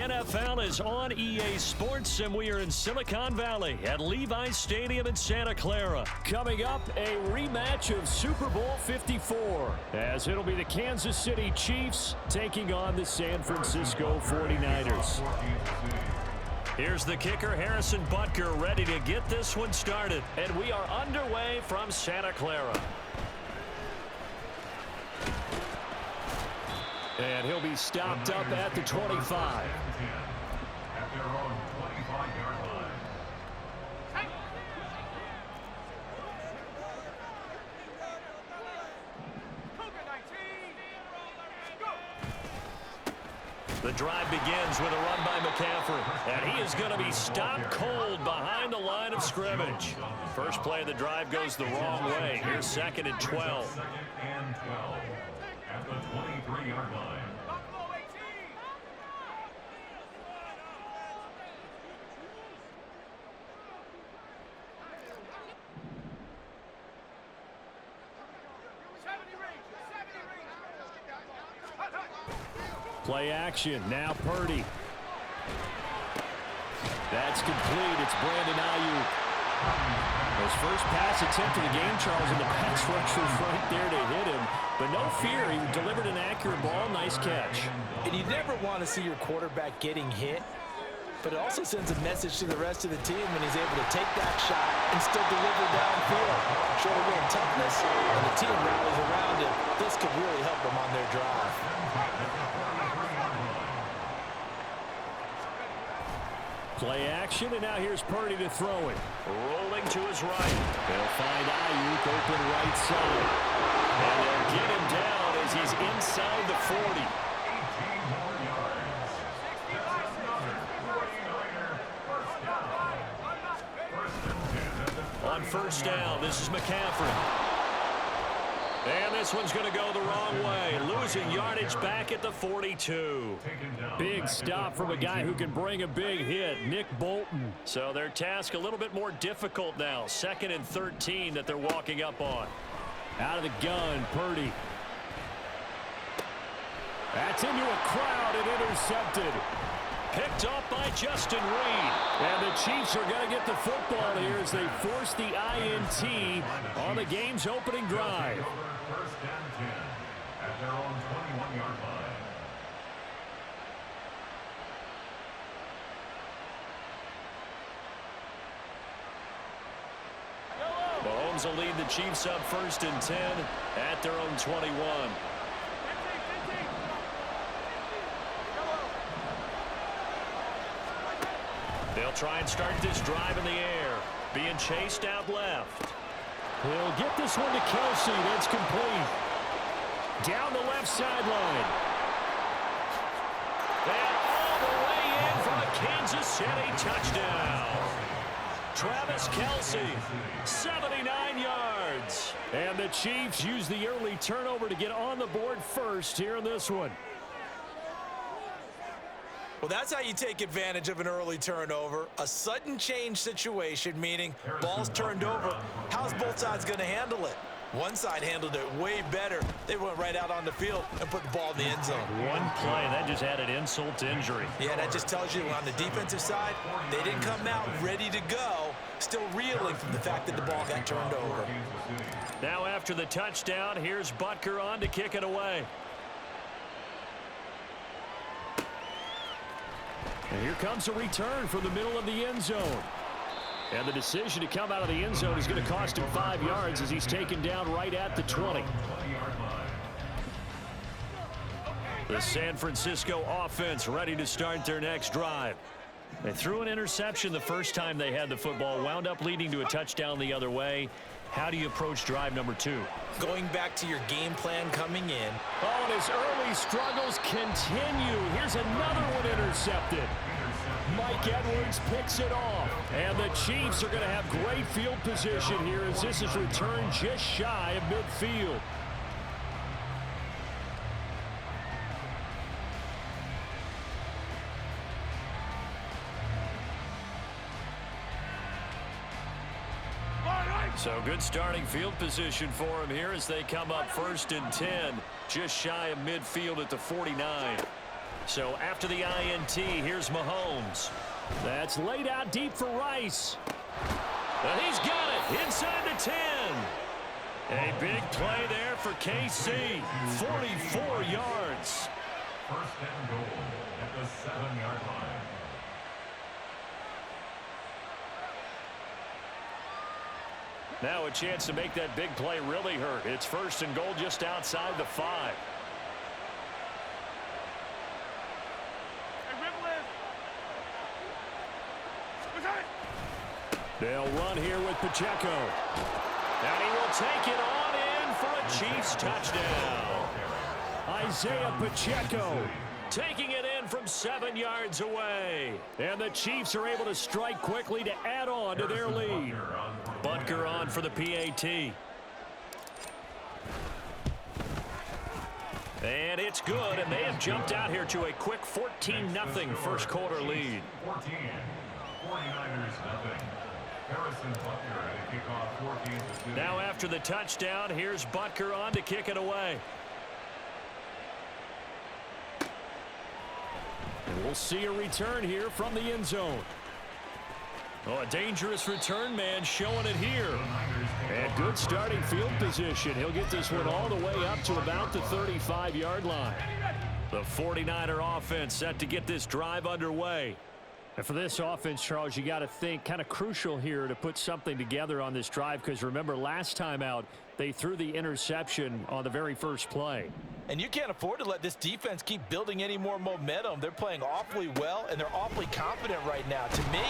NFL is on EA Sports, and we are in Silicon Valley at Levi's Stadium in Santa Clara. Coming up, a rematch of Super Bowl 54, as it'll be the Kansas City Chiefs taking on the San Francisco 49ers. Here's the kicker, Harrison Butker, ready to get this one started. And we are underway from Santa Clara. And he'll be stopped up at the 25. At their own 25-yard line. The drive begins with a run by McCaffrey. And he is going to be stopped cold behind the line of scrimmage. First play of the drive goes the wrong way. Here's 2nd and 12. 2nd and 12. At the 23-yard line. Play action. Now Purdy. That's complete. It's Brandon Ayuk. His first pass attempt of the game, Charles, and the pass rusher's right there to hit him. But no fear. He delivered an accurate ball. Nice catch. And you never want to see your quarterback getting hit. But it also sends a message to the rest of the team when he's able to take that shot and still deliver downfield. Show a little toughness, and the team rallies around him. This could really help them on their drive. Play action, and now here's Purdy to throw it. Rolling to his right. They'll find Ayuk open right side. And they'll get him down as he's inside the 40. On first down, this is McCaffrey. And this one's going to go the wrong way. Losing yardage back at the 42. Big stop from a guy who can bring a big hit, Nick Bolton. So their task a little bit more difficult now. 2nd and 13 that they're walking up on. Out of the gun, Purdy. That's into a crowd and intercepted. Picked off by Justin Reed. And the Chiefs are going to get the football here as they force the INT on the game's opening drive. 1st and 10 at their own 21-yard line. Mahomes will lead the Chiefs up 1st and 10 at their own 21. They'll try and start this drive in the air. Being chased out left. He'll get this one to Kelsey. That's complete. Down the left sideline. And all the way in for a Kansas City touchdown. Travis Kelsey, 79 yards. And the Chiefs use the early turnover to get on the board first here in this one. Well, that's how you take advantage of an early turnover. A sudden change situation, meaning ball's turned over. How's both sides going to handle it? One side handled it way better. They went right out on the field and put the ball in the end zone. One play, that just added insult to injury. Yeah, that just tells you on the defensive side, they didn't come out ready to go, still reeling from the fact that the ball got turned over. Now after the touchdown, here's Butker on to kick it away. And here comes a return from the middle of the end zone. And the decision to come out of the end zone is going to cost him 5 yards as he's taken down right at the 20. The San Francisco offense ready to start their next drive. They threw an interception the first time they had the football, wound up leading to a touchdown the other way. How do you approach drive number 2? Going back to your game plan coming in. Oh, and his early struggles continue. Here's another one intercepted. Mike Edwards picks it off. And the Chiefs are going to have great field position here as this is returned just shy of midfield. So good starting field position for him here as they come up 1st and 10, just shy of midfield at the 49. So after the INT, here's Mahomes. That's laid out deep for Rice. And he's got it inside the 10. A big play there for KC. 44 yards. First and goal at the 7-yard line. Now a chance to make that big play really hurt. It's first and goal just outside the 5. They'll run here with Pacheco. And he will take it on in for a Chiefs touchdown. Isaiah Pacheco taking it in from 7 yards away. And the Chiefs are able to strike quickly to add on to their lead. Butker on for the PAT. And it's good, and they have jumped out here to a quick 14-0 first quarter lead. 14. 49ers nothing. Harrison Butker to kick off 14. Now after the touchdown, here's Butker on to kick it away. And we'll see a return here from the end zone. Oh, a dangerous return man showing it here. And good starting field position. He'll get this one all the way up to about the 35-yard line. The 49er offense set to get this drive underway. And for this offense, Charles, you got to think kind of crucial here to put something together on this drive, because remember last time out they threw the interception on the very first play. And you can't afford to let this defense keep building any more momentum. They're playing awfully well, and they're awfully confident right now. To me,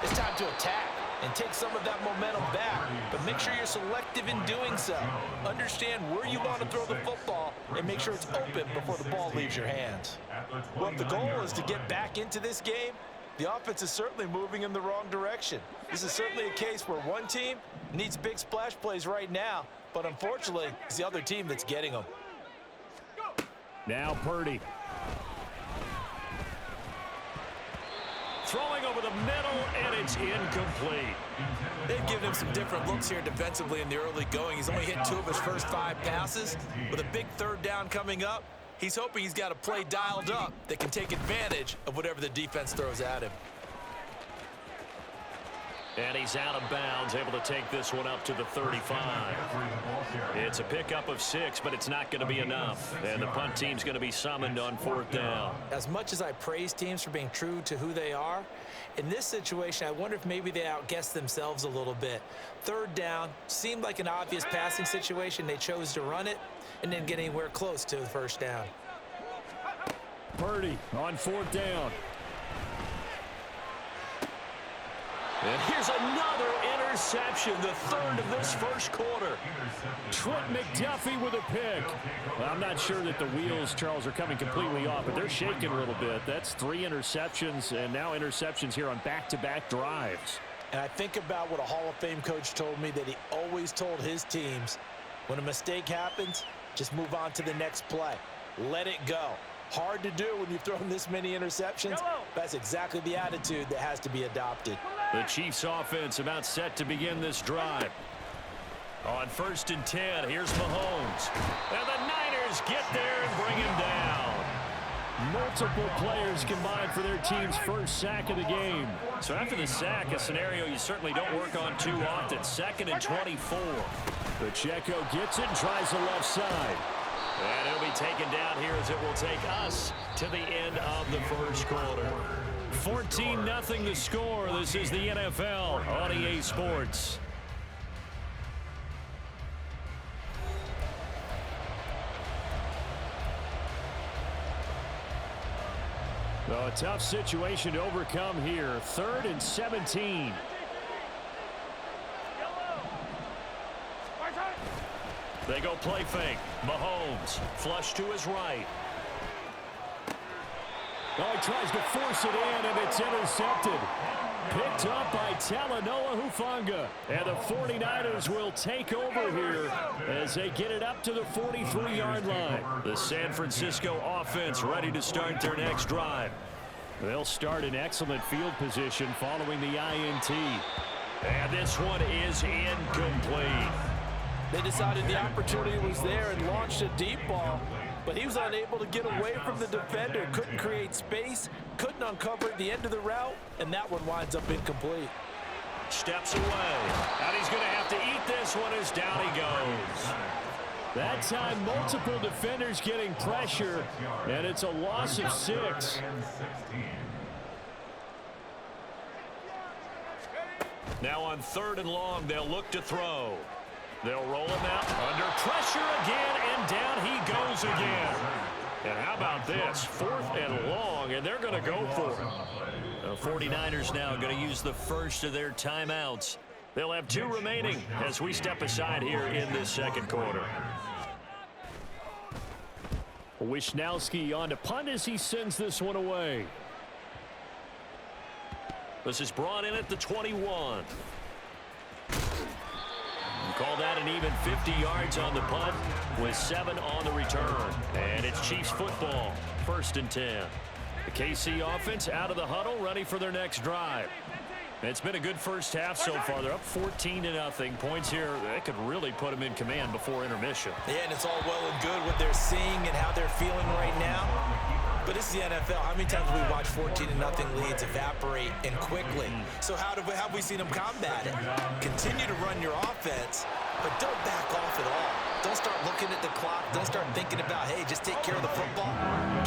it's time to attack and take some of that momentum back. But make sure you're selective in doing so. Understand where you want to throw the football and make sure it's open before the ball leaves your hands. Well, if the goal is to get back into this game, the offense is certainly moving in the wrong direction. This is certainly a case where one team needs big splash plays right now, but unfortunately, it's the other team that's getting them. Now Purdy. Throwing over the middle, and it's incomplete. They've given him some different looks here defensively in the early going. He's only hit 2 of his first 5 passes. With a big third down coming up, he's hoping he's got a play dialed up that can take advantage of whatever the defense throws at him. And he's out of bounds, able to take this one up to the 35. It's a pickup of 6, but it's not going to be enough. And the punt team's going to be summoned on 4th down. As much as I praise teams for being true to who they are, in this situation, I wonder if maybe they outguessed themselves a little bit. 3rd down seemed like an obvious passing situation. They chose to run it and didn't get anywhere close to the 1st down. Purdy on 4th down. And here's another interception, the 3rd of this first quarter. Trent McDuffie with a pick. Well, I'm not sure that the wheels, Charles, are coming completely off, but they're shaking a little bit. That's 3 interceptions, and now interceptions here on back-to-back drives. And I think about what a Hall of Fame coach told me, that he always told his teams, when a mistake happens, just move on to the next play. Let it go. Hard to do when you've thrown this many interceptions. That's exactly the attitude that has to be adopted. The Chiefs offense about set to begin this drive. On 1st and 10, here's Mahomes. And the Niners get there and bring him down. Multiple players combined for their team's first sack of the game. So after the sack, a scenario you certainly don't work on too often. 2nd and 24. Pacheco gets it and tries the left side. And it'll be taken down here as it will take us to the end of the first quarter. 14-0 the score. This is the NFL on EA Sports. Well, a tough situation to overcome here. 3rd and 17. They go play fake. Mahomes flush to his right. Oh, he tries to force it in, and it's intercepted. Picked up by Talanoa Hufanga. And the 49ers will take over here as they get it up to the 43-yard line. The San Francisco offense ready to start their next drive. They'll start in excellent field position following the INT. And this one is incomplete. They decided the opportunity was there and launched a deep ball. But he was unable to get away from the defender, couldn't create space, couldn't uncover the end of the route, and that one winds up incomplete. Steps away, and he's going to have to eat this one as down he goes. That time, multiple defenders getting pressure, and it's a loss of 6. Now on 3rd and long, they'll look to throw. They'll roll him out under pressure again, and down he goes again. And how about this? 4th and long, and they're going to go for it. The 49ers now going to use the first of their timeouts. They'll have 2 remaining as we step aside here in this second quarter. Wishnowski on to punt as he sends this one away. This is brought in at the 21. Call that an even 50 yards on the punt with 7 on the return. And it's Chiefs football, 1st and 10. The KC offense out of the huddle, ready for their next drive. It's been a good first half so far. They're up 14-0. Points here, that could really put them in command before intermission. Yeah, and it's all well and good what they're seeing and how they're feeling right now. But this is the NFL. How many times have we watched 14-0 leads evaporate and quickly? So how have we seen them combat it? Continue to run your offense, but don't back off at all. Don't start looking at the clock. Don't start thinking about, hey, just take care of the football.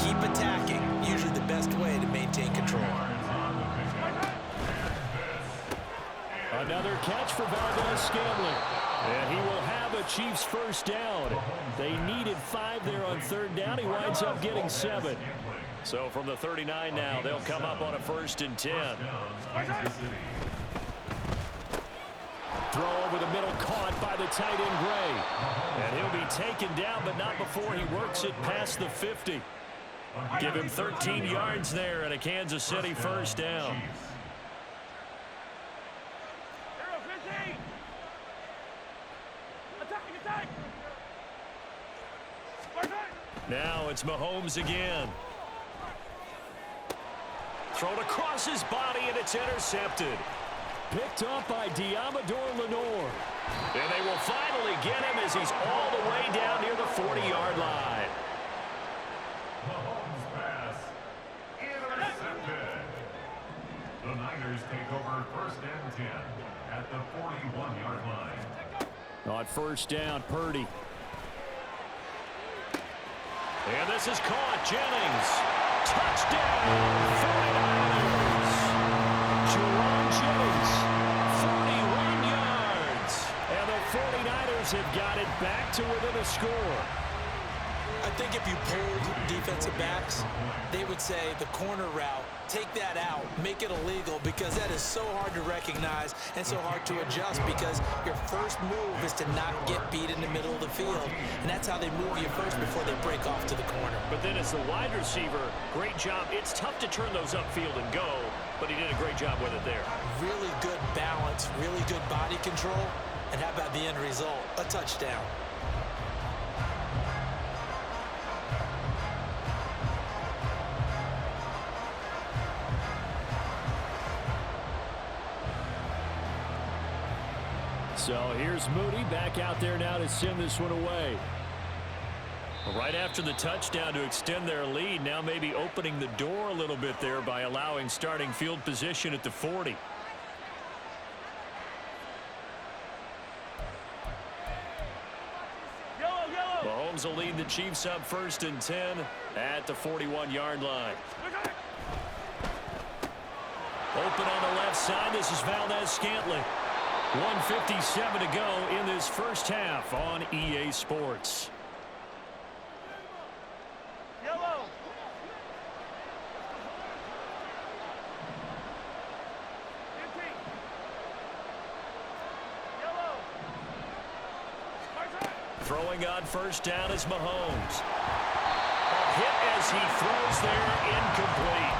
Keep attacking. Usually the best way to maintain control. Another catch for Valdez-Scantling. And he will have a Chiefs first down. They needed 5 there on 3rd down. He winds up getting 7. So from the 39 now, they'll come up on a 1st and 10. Throw over the middle, caught by the tight end Gray. And he'll be taken down, but not before he works it past the 50. Give him 13 yards there and a Kansas City first down. Now it's Mahomes again. Thrown across his body, and it's intercepted. Picked up by Diamador Lenore. And they will finally get him as he's all the way down near the 40-yard line. Mahomes pass intercepted. The Niners take over 1st and 10 at the 41-yard line. On 1st down, Purdy. And this is caught. Jennings. Touchdown. 49ers. Jerome Jennings. 41 yards. And the 49ers have got it back to within a score. I think if you pulled defensive backs, they would say the corner route, take that out, make it illegal, because that is so hard to recognize and so hard to adjust, because your first move is to not get beat in the middle of the field, and that's how they move you first before they break off to the corner. But then as the wide receiver, great job. It's tough to turn those upfield and go, but he did a great job with it there. Really good balance, really good body control, and how about the end result? A touchdown. So here's Moody back out there now to send this one away. Right after the touchdown to extend their lead, now maybe opening the door a little bit there by allowing starting field position at the 40. Mahomes will lead the Chiefs up 1st and 10 at the 41-yard line. Open on the left side. This is Valdez-Scantling. 1:57 to go in this first half on EA Sports. Yellow. Yellow. Throwing on 1st down is Mahomes. A hit as he throws there, incomplete.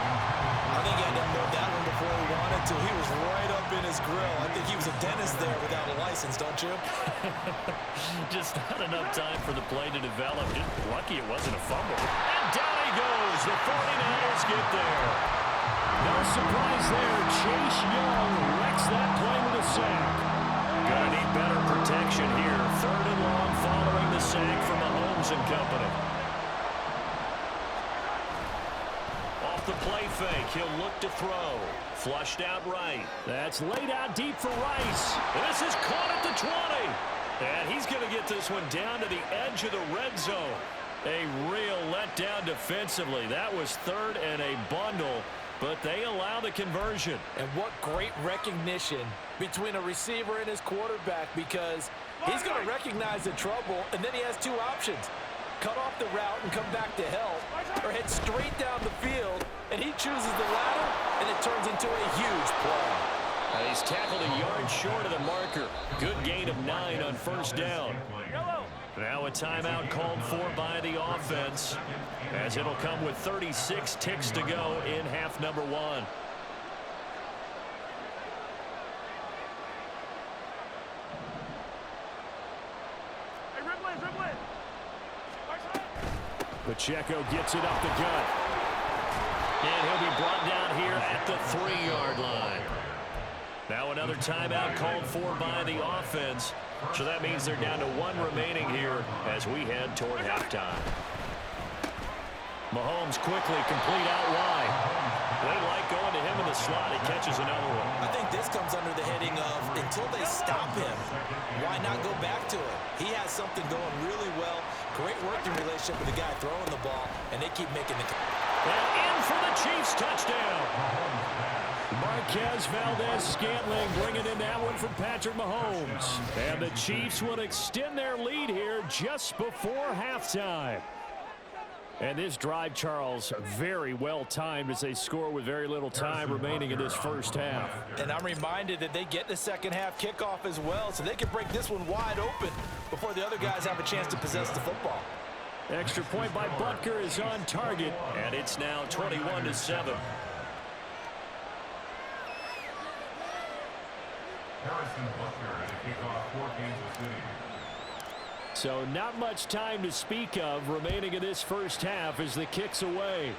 I think he had to move that one before he wanted to. He was right up in his grill. I think he was a dentist there without a license, don't you? Just not enough time for the play to develop. Just lucky it wasn't a fumble. And down he goes. The 49ers get there. No surprise there. Chase Young wrecks that play with a sack. Gonna need better protection here. 3rd and long following the sack from Mahomes and company. off the play fake. He'll look to throw. Flushed out right. That's laid out deep for Rice. And this is caught at the 20. And he's going to get this one down to the edge of the red zone. A real letdown defensively. That was third and a bundle, but they allow the conversion. And what great recognition between a receiver and his quarterback, because he's going to recognize the trouble, and then he has two options. Cut off the route and come back to help, or head straight down the field, and he chooses the latter, and it turns into a huge play. He's tackled a yard short of the marker. Good gain of 9 on first down. Now a timeout called for by the offense, as it'll come with 36 ticks to go in half number 1. Pacheco gets it up the gut. And he'll be brought down here at the 3-yard line. Now another timeout called for by the offense. So that means they're down to 1 remaining here as we head toward halftime. Mahomes quickly complete out wide. They like going to him in the slot. He catches another one. I think this comes under the heading of until they stop him, why not go back to him? He has something going really well. Great working relationship with the guy throwing the ball, and they keep making the... And in for the Chiefs touchdown. Marquez Valdez-Scantling bringing in that one from Patrick Mahomes. And the Chiefs will extend their lead here just before halftime. And this drive, Charles, very well timed as they score with very little time remaining in this first half. And I'm reminded that they get the second half kickoff as well, so they can break this one wide open before the other guys have a chance to possess the football. Extra point by Butker is on target, and it's now 21-7. Harrison Butker to kick off for Kansas City. So not much time to speak of remaining in this first half as the kick's away.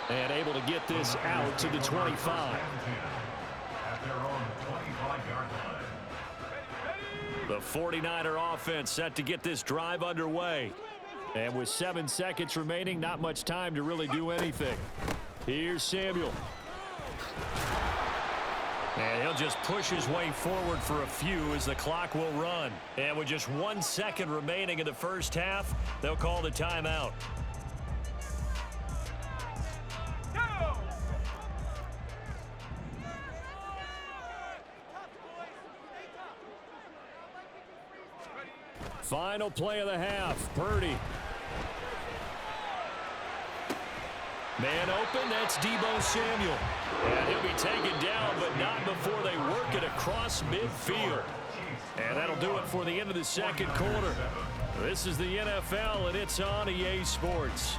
And able to get this out to the 25. At their own 25-yard line. The 49er offense set to get this drive underway. And with 7 seconds remaining, not much time to really do anything. Here's Samuel. And he'll just push his way forward for a few as the clock will run. And with just 1 second remaining in the first half, they'll call the timeout. Go! Final play of the half. Purdy. Man open, that's Deebo Samuel. And he'll be taken down, but not before they work it across midfield. And that'll do it for the end of the second quarter. This is the NFL, and it's on EA Sports.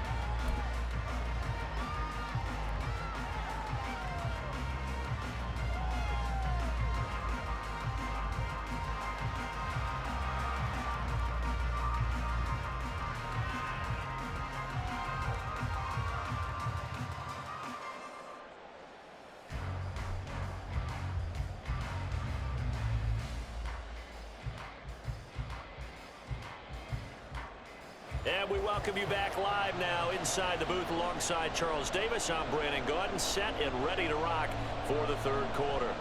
And we welcome you back live now inside the booth alongside Charles Davis. I'm Brandon Gaudin, set and ready to rock for the third quarter.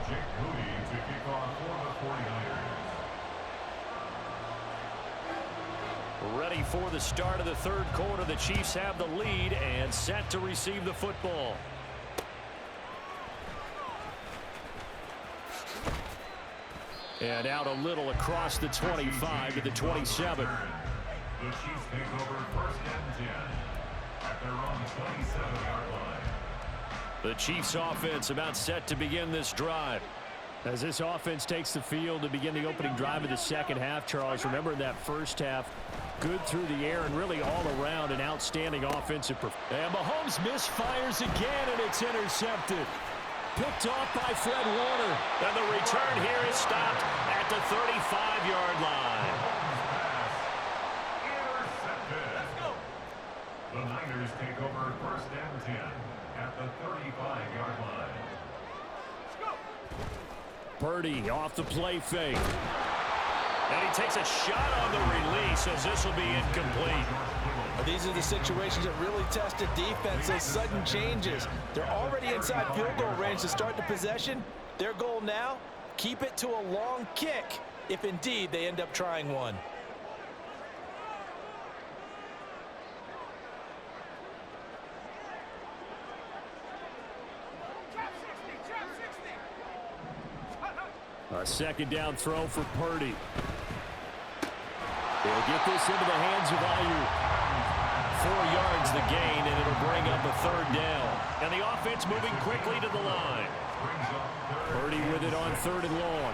Jake Moody to kick off for the 49ers. Ready for the start of the third quarter. The Chiefs have the lead and set to receive the football. And out a little across the 25 to the 27. The Chiefs take over first and 10 at their own 27-yard line. The Chiefs offense about set to begin this drive. As this offense takes the field to begin the opening drive of the second half, Charles, remember in that first half, good through the air and really all around an outstanding offensive performance. And Mahomes misfires again, and it's intercepted. Picked off by Fred Warner. And the return here is stopped at the 35-yard line. Intercepted. Let's go. The Niners take over first and 10 at the 35-yard line. Purdy off the play fake. And he takes a shot on the release as this will be incomplete. These are the situations that really test a defense, those sudden changes. They're already inside field goal range to start the possession. Their goal now, keep it to a long kick, if indeed they end up trying one. A second down throw for Purdy. They'll get this into the hands of Ayuk. 4 yards the gain, and it'll bring up a third down. And the offense moving quickly to the line. Purdy with it on 3rd and long.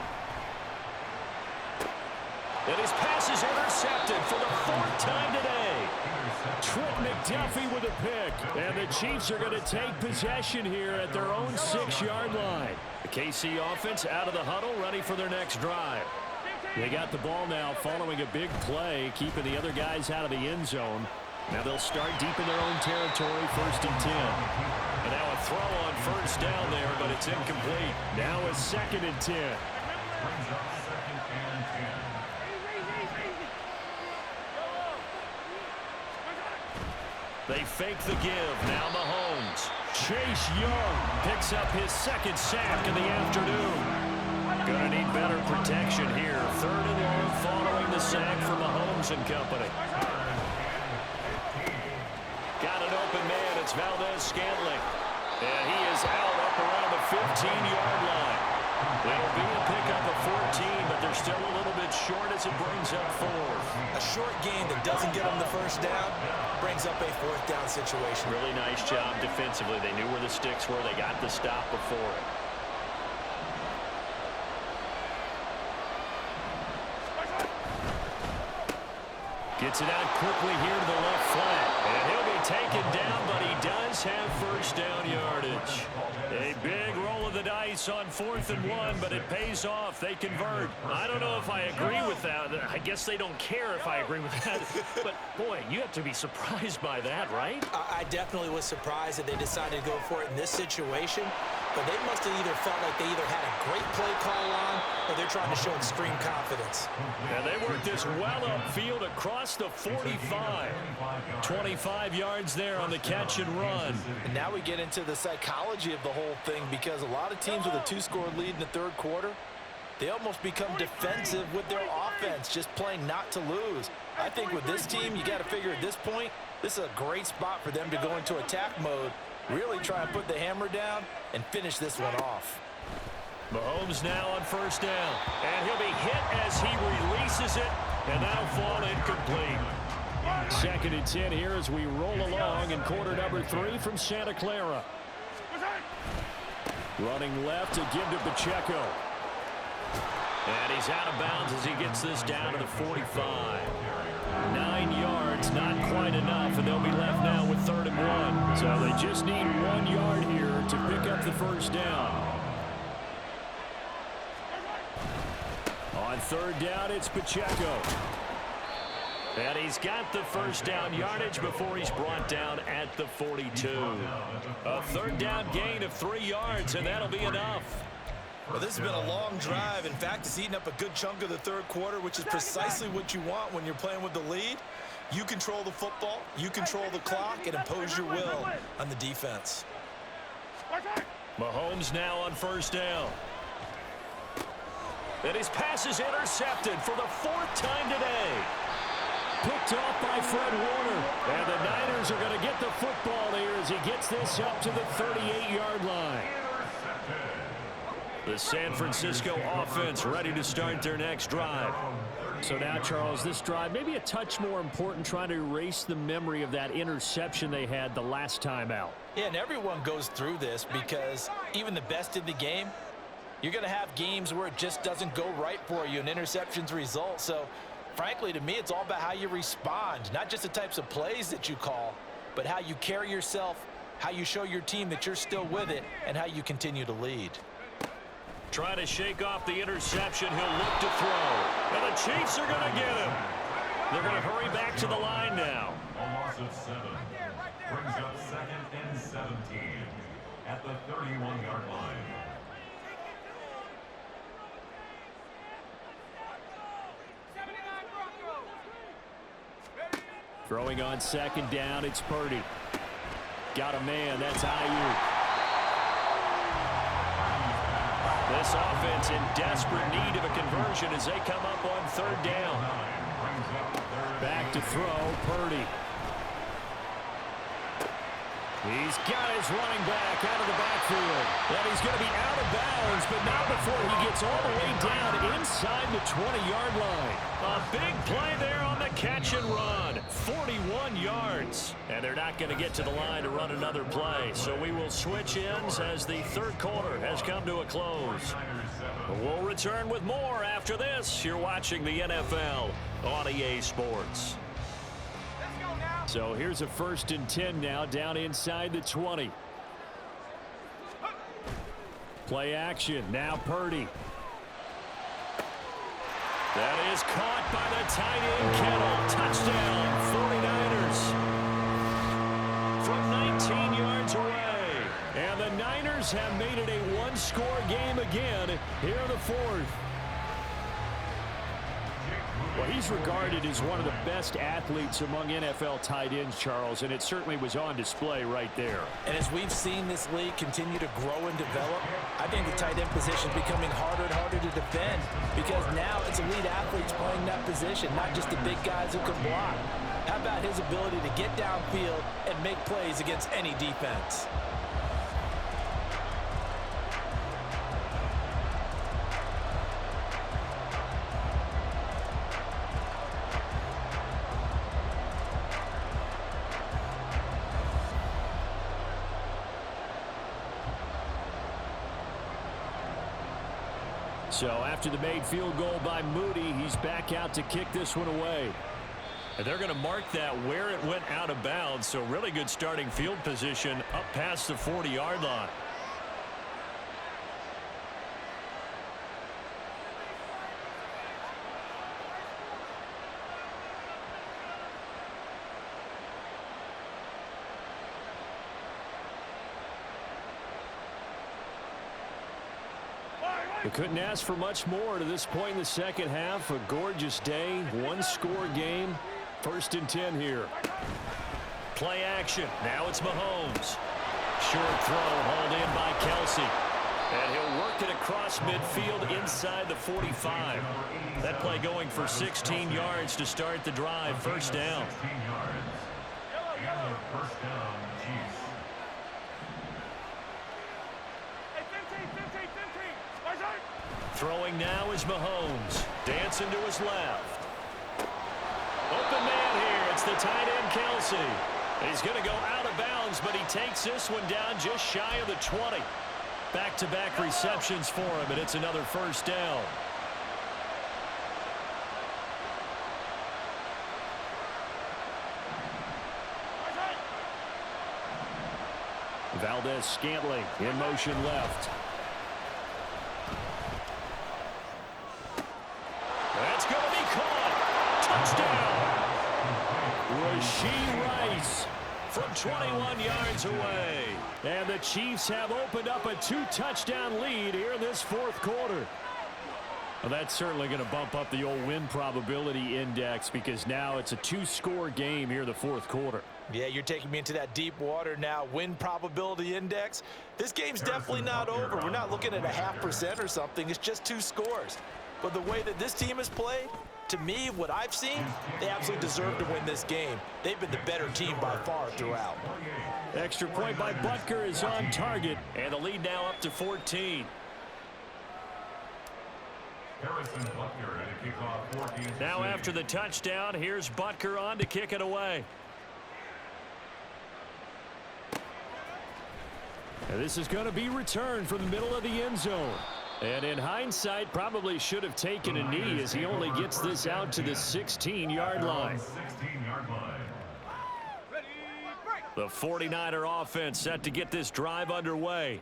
And his pass is intercepted for the 4th time today. Trent McDuffie with a pick. And the Chiefs are going to take possession here at their own 6-yard line. The KC offense out of the huddle, ready for their next drive. They got the ball now following a big play, keeping the other guys out of the end zone. Now they'll start deep in their own territory, 1st and 10. And now a throw on 1st down there, but it's incomplete. Now a 2nd and 10. They fake the give. Now Mahomes. Chase Young picks up his 2nd sack in the afternoon. Gonna need better protection here. 3rd and long following the sack for Mahomes and company. Got an open man. It's Valdez-Scantling. And he is out up around the 15-yard line. It'll be a pickup of 14, but they're still a little bit short as it brings up 4th. A short gain that doesn't get them the 1st down brings up a 4th down situation. Really nice job defensively. They knew where the sticks were. They got the stop before it. Gets it out quickly here to the left flat. And he'll be taken down, but he does have 1st down yardage. A big roll of the dice on 4th and 1, but it pays off. They convert. I don't know if I agree with that. I guess they don't care if I agree with that. But, boy, you have to be surprised by that, right? I definitely was surprised that they decided to go for it in this situation. But they must have either felt like they either had a great play call on or they're trying to show extreme confidence. And they worked this well upfield across the 45. 25 yards there on the catch and run. And now we get into the psychology of the whole thing because a lot of teams with a 2-score lead in the 3rd quarter, they almost become defensive with their offense, just playing not to lose. I think with this team, you got to figure at this point, this is a great spot for them to go into attack mode, really try and put the hammer down and finish this one off. Mahomes now on 1st down. And he'll be hit as he releases it, and that'll fall incomplete. 2nd and 10 here as we roll along in quarter number 3 from Santa Clara. Running left to give to Pacheco. And he's out of bounds as he gets this down to the 45. 9 yards, not quite enough, and they'll be left now with 3rd and 1. So they just need 1 yard here to pick up the 1st down. On 3rd down, it's Pacheco. And he's got the 1st down yardage before he's brought down at the 42. A 3rd down gain of 3 yards, and that'll be enough. Well, this has been a long drive. In fact, it's eaten up a good chunk of the 3rd quarter, which is precisely what you want when you're playing with the lead. You control the football, you control the clock, and impose your will on the defense. Mahomes now on 1st down. And his pass is intercepted for the 4th time today. Picked off by Fred Warner. And the Niners are going to get the football here as he gets this up to the 38-yard line. The San Francisco offense ready to start their next drive. So now, Charles, this drive maybe a touch more important, trying to erase the memory of that interception they had the last time out. Yeah, and everyone goes through this because even the best in the game, you're going to have games where it just doesn't go right for you and interceptions result. So, frankly, to me, it's all about how you respond, not just the types of plays that you call, but how you carry yourself, how you show your team that you're still with it, and how you continue to lead. Trying to shake off the interception. He'll look to throw. And the Chiefs are going to get him. They're going to hurry back to the line now. A loss of 7. brings up 2nd and 17 at the 31-yard line. Throwing on 2nd down, it's Purdy. Got a man, that's Ayuk. This offense in desperate need of a conversion as they come up on 3rd down. Back to throw, Purdy. He's got his running back out of the backfield. And he's going to be out of bounds, but not before he gets all the way down inside the 20-yard line. A big play there on the catch and run. 41 yards. And they're not going to get to the line to run another play. So we will switch ends as the 3rd quarter has come to a close. We'll return with more after this. You're watching the NFL on EA Sports. So here's a 1st and 10 now down inside the 20. Play action. Now Purdy. That is caught by the tight end Kittle. Touchdown 49ers. From 19 yards away. And the Niners have made it a one-score game again here in the 4th. Well, he's regarded as one of the best athletes among NFL tight ends, Charles, and it certainly was on display right there. And as we've seen this league continue to grow and develop, I think the tight end position is becoming harder and harder to defend because now it's elite athletes playing that position, not just the big guys who can block. How about his ability to get downfield and make plays against any defense? So after the made field goal by Moody, he's back out to kick this one away. And they're going to mark that where it went out of bounds. So really good starting field position up past the 40-yard line. We couldn't ask for much more to this point in the 2nd half. A gorgeous day, one-score game. 1st and 10 here. Play action. Now it's Mahomes. Short throw hauled in by Kelsey. And he'll work it across midfield inside the 45. That play going for 16 yards to start the drive. 1st down. 16 yards. And the 1st down, Chiefs. Throwing now is Mahomes. Dancing to his left. Open man here. It's the tight end, Kelsey. He's going to go out of bounds, but he takes this one down just shy of the 20. Back-to-back receptions for him, and it's another 1st down. Valdez-Scantling in motion left. That's going to be caught. Touchdown. Rashee Rice from 21 yards away. And the Chiefs have opened up a 2-touchdown lead here in this 4th quarter. Well, that's certainly going to bump up the old win probability index because now it's a 2-score game here in the 4th quarter. Yeah, you're taking me into that deep water now. Win probability index. This game's definitely not over. We're not looking at a 0.5% or something. It's just 2 scores. But the way that this team has played, to me, what I've seen, they absolutely deserve to win this game. They've been the better team by far throughout. Extra point by Butker is on target, and the lead now up to 14. Now after the touchdown, here's Butker on to kick it away. And this is going to be returned from the middle of the end zone. And in hindsight, probably should have taken a knee as he only gets this out to the 16-yard line. The 49er offense set to get this drive underway.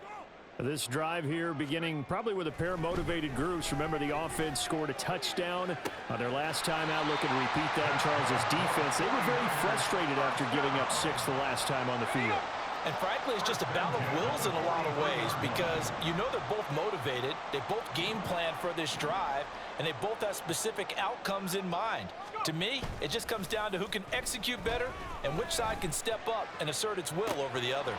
This drive here beginning probably with a pair of motivated groups. Remember, the offense scored a touchdown on their last time out. Looking to repeat that in Charles's defense. They were very frustrated after giving up 6 the last time on the field. And frankly, it's just a battle of wills in a lot of ways because you know they're both motivated. They both game plan for this drive, and they both have specific outcomes in mind. To me, it just comes down to who can execute better and which side can step up and assert its will over the other.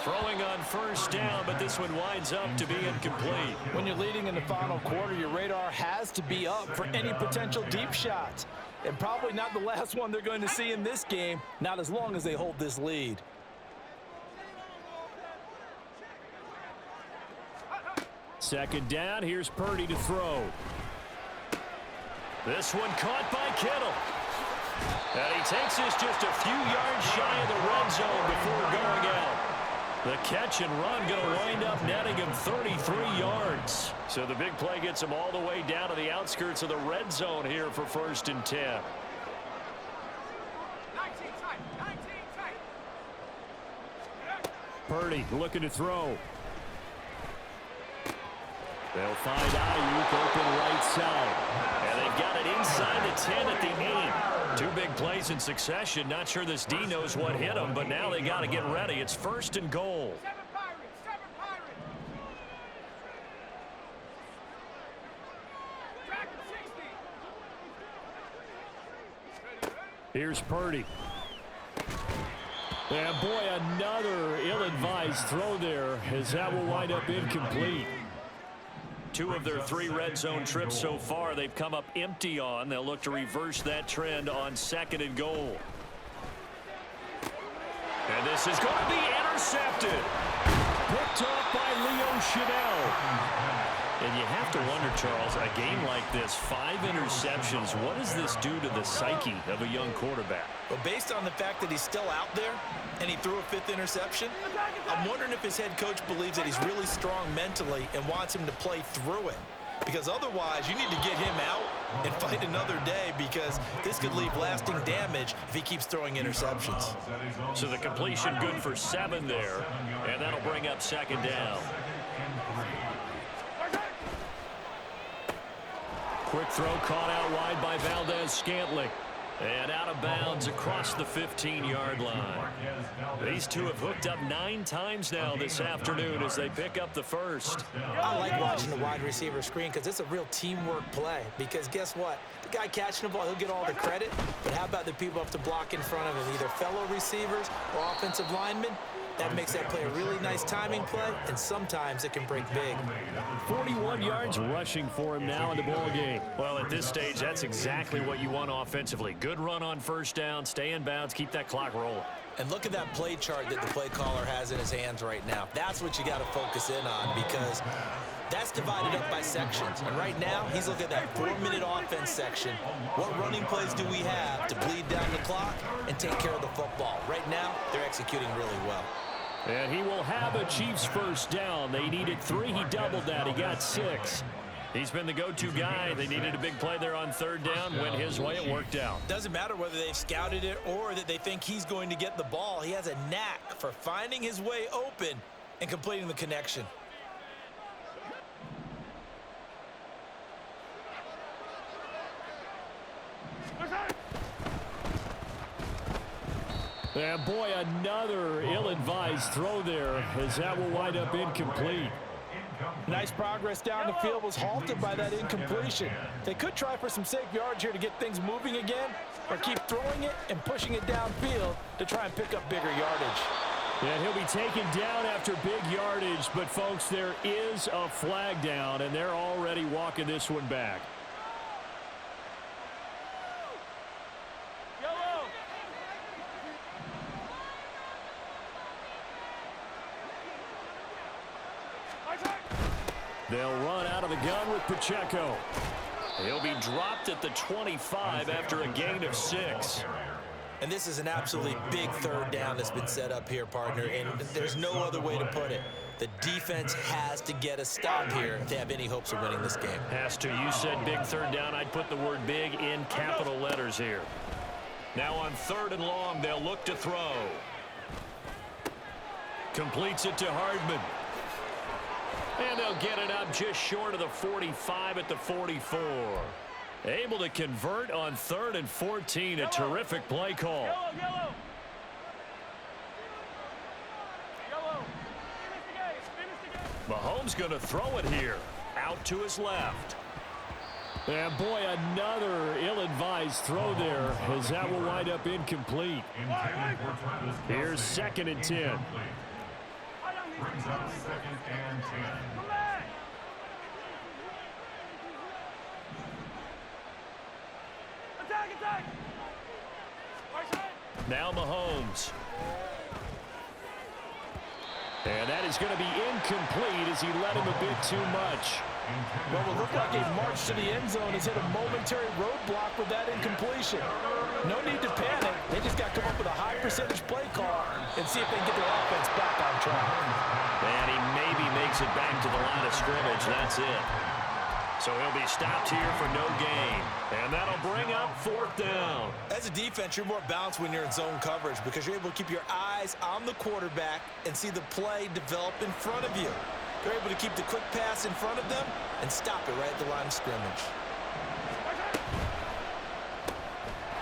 Throwing on first down, but this one winds up to be incomplete. When you're leading in the final quarter, your radar has to be up for any potential deep shots. And probably not the last one they're going to see in this game, not as long as they hold this lead. Second down, here's Purdy to throw. This one caught by Kittle. And he takes this just a few yards shy of the red zone before going out. The catch and run going to wind up netting him 33 yards. So the big play gets him all the way down to the outskirts of the red zone here for 1st and 10. 19 tight. Purdy looking to throw. They'll find Ayuk open right side. And they've got it inside the 10 at the 8. 2 big plays in succession. Not sure this D knows what hit him, but now they got to get ready. It's 1st and goal. 7 Pirates. Dragon 60. Here's Purdy. And boy, another ill-advised throw there, as that will wind up incomplete. 2 of their 3 red zone trips so far they've come up empty on. They'll look to reverse that trend on 2nd and goal. And this is going to be intercepted. Picked off by Leo Chanel. And you have to wonder, Charles, a game like this, 5 interceptions, what does this do to the psyche of a young quarterback? Well, based on the fact that he's still out there and he threw a 5th interception, I'm wondering if his head coach believes that he's really strong mentally and wants him to play through it. Because otherwise, you need to get him out and fight another day because this could leave lasting damage if he keeps throwing interceptions. So the completion good for 7 there, and that'll bring up 2nd down. Quick throw caught out wide by Valdez-Scantling. And out of bounds across the 15-yard line. These 2 have hooked up 9 times now this afternoon as they pick up the first. I like watching the wide receiver screen because it's a real teamwork play. Because guess what? The guy catching the ball, he'll get all the credit. But how about the people up to block in front of him, either fellow receivers or offensive linemen? That makes that play a really nice timing play, and sometimes it can break big. 41 yards rushing for him now in the ball game. Well, at this stage, that's exactly what you want offensively. Good run on first down, stay in bounds, keep that clock rolling. And look at that play chart that the play caller has in his hands right now. That's what you got to focus in on because that's divided up by sections. And right now, he's looking at that 4-minute offense section. What running plays do we have to bleed down the clock and take care of the football? Right now, they're executing really well. And he will have a Chiefs first down. They needed 3. He doubled that. He got 6. He's been the go-to guy. They needed a big play there on 3rd down. Went his way. It worked out. Doesn't matter whether they've scouted it or that they think he's going to get the ball. He has a knack for finding his way open and completing the connection. And boy, another ill-advised throw there as that will wind up incomplete. Nice progress down the field was halted by that incompletion. They could try for some safe yards here to get things moving again or keep throwing it and pushing it downfield to try and pick up bigger yardage. And he'll be taken down after big yardage, but folks, there is a flag down, and they're already walking this one back. They'll run out of the gun with Pacheco. He'll be dropped at the 25 after a gain of 6. And this is an absolutely big 3rd down that's been set up here, partner, and there's no other way to put it. The defense has to get a stop here if they have any hopes of winning this game. Has to. You said big 3rd down. I'd put the word big in capital letters here. Now on 3rd and long, they'll look to throw. Completes it to Hardman. And they'll get it up just short of the 45 at the 44. Able to convert on 3rd and 14. A terrific play call. Yellow. Finish the game. Mahomes going to throw it here. Out to his left. And boy, another ill-advised throw there, as that will wind up incomplete. Here's 2nd and 10. Brings up 2nd and 10. Attack. Now Mahomes. And that is going to be incomplete as he led him a bit too much. Well, it looked like a march to the end zone has hit a momentary roadblock with that incompletion. No need to panic. They just got to come up with a high percentage play call and see if they can get their offense back on track. And he maybe makes it back to the line of scrimmage. That's it. So he'll be stopped here for no gain. And that'll bring up 4th down. As a defense, you're more balanced when you're in zone coverage because you're able to keep your eyes on the quarterback and see the play develop in front of you. They're able to keep the quick pass in front of them and stop it right at the line of scrimmage.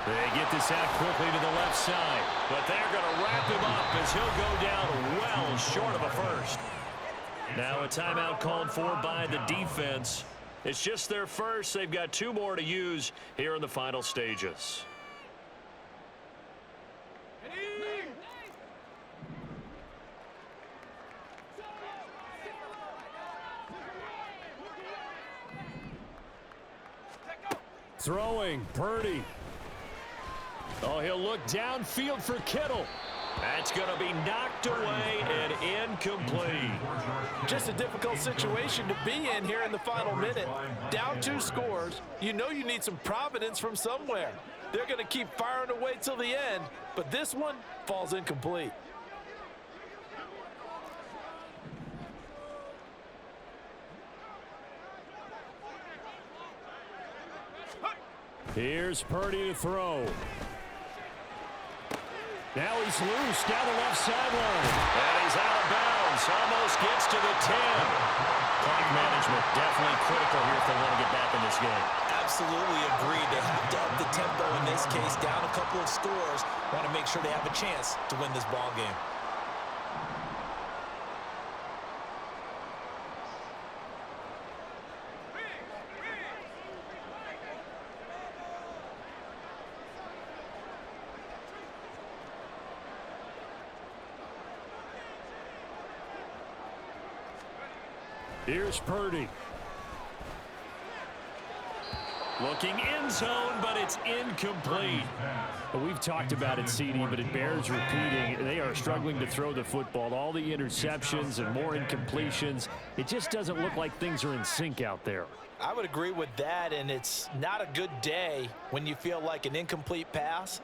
They get this out quickly to the left side, but they're going to wrap him up as he'll go down well short of a first. Now a timeout called for by the defense. It's just their first. They've got 2 more to use here in the final stages. Throwing, Purdy. Oh, he'll look downfield for Kittle. That's going to be knocked away and incomplete. Just a difficult situation to be in here in the final minute. Down 2 scores. You know you need some providence from somewhere. They're going to keep firing away till the end, but this one falls incomplete. Here's Purdy to throw. Now he's loose down the left sideline. And he's out of bounds. Almost gets to the 10. Clock management definitely critical here if they want to get back in this game. Absolutely agreed. They have to up the tempo in this case, down a couple of scores. Want to make sure they have a chance to win this ball game. Here's Purdy. Looking end zone, but it's incomplete. Well, we've talked about it, CD, but it bears repeating. They are struggling to throw the football. All the interceptions and more incompletions. It just doesn't look like things are in sync out there. I would agree with that, and it's not a good day when you feel like an incomplete pass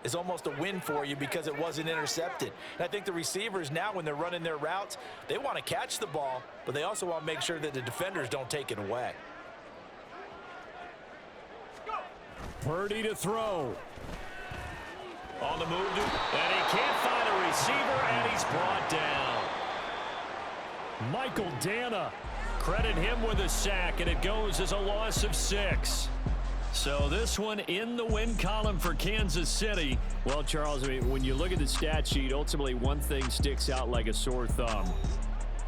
is almost a win for you because it wasn't intercepted. And I think the receivers now, when they're running their routes, they want to catch the ball, but they also want to make sure that the defenders don't take it away. Purdy to throw. On the move, and he can't find a receiver, and he's brought down. Michael Dana. Credit him with a sack, and it goes as a loss of 6. So this one in the win column for Kansas City. Well, Charles, I mean, when you look at the stat sheet, ultimately one thing sticks out like a sore thumb.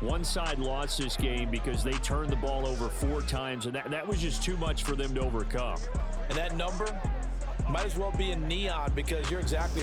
One side lost this game because they turned the ball over 4 times, and that was just too much for them to overcome. And that number might as well be in neon because you're exactly